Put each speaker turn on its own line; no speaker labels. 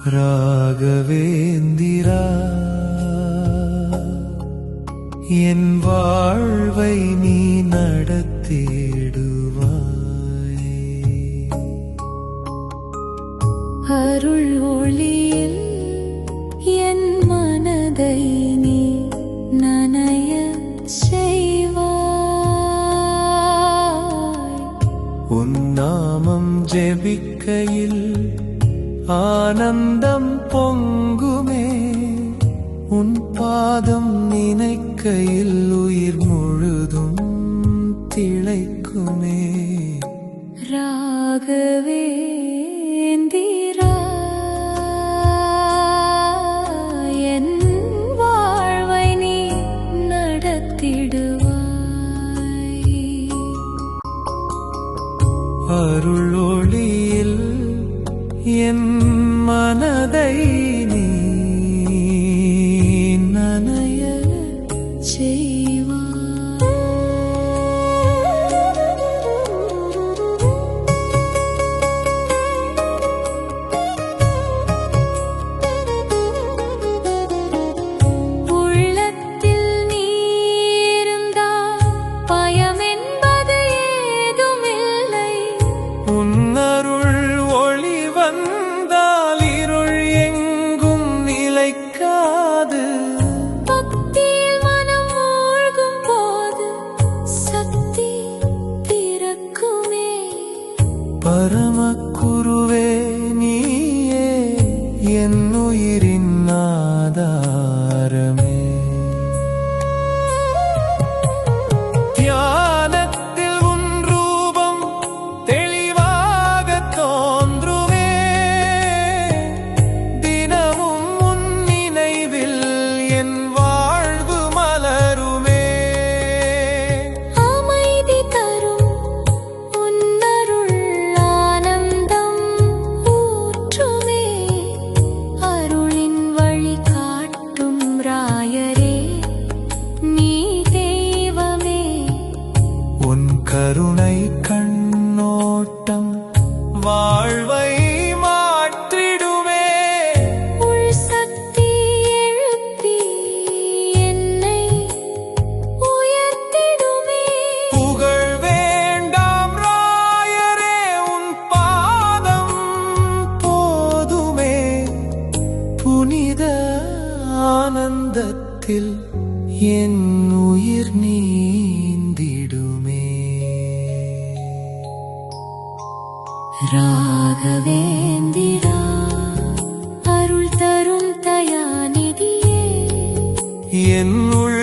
ராகவேந்திரா என் வாழ்வை நீ நடத்திடுவாய்.
அருள் ஒளியில் என் மனதை நீ நனைய செய்வாய்.
உன் நாமம் ஜெபிக்கையில் ஆனந்தம் பொங்குமே, உன் பாதம் நினைக்கையில் உயிர் முழுதும் திளைக்குமே.
ராகவேந்திரா என் வாழ்வை நீ நடத்திடுவாய்.
அருள் ஒளியில் என் மனதை நீ நனைய
செய்வாய். உள்ளத்தில் நீ இருந்தால் பயம் என்பது ஏதுமில்லை.
உன் அருள் ஒளி வந்தால் இருள் எங்கும் நிலைக்காது.
பக்தியில் மனம் மூழ்கும் போது சக்தி பிறக்குமே.
பரமக்குருவே நீயே என் உயிரின் ஆதாரமே. தியானத்தில் உன் ரூபம் தெளிவாக தோன்றுமே, தினமும் உன் நினைவில் என் வாழ்வு மலருமே.
அமைதி தரும் உன் அருள் ஆனந்தம் ஊற்றுமே. அருளின் வழி காட்டும் ராயரே நீ தெய்வமே.
உன் கருணை கண்ணோட்டம் வாழ்வை மாற்றிடுமே.
உள் சக்தி எழுப்பி என்னை உயர்த்திடுமே.
புகழ் வேண்டாம் ராயரே, உன் பாதம் போதுமே. புனித ஆனந்தத்தில் என் உயிர் நீந்திடுமே.
ராகவேந்திரா அருள் தரும் தயாநிதியே
என் உள்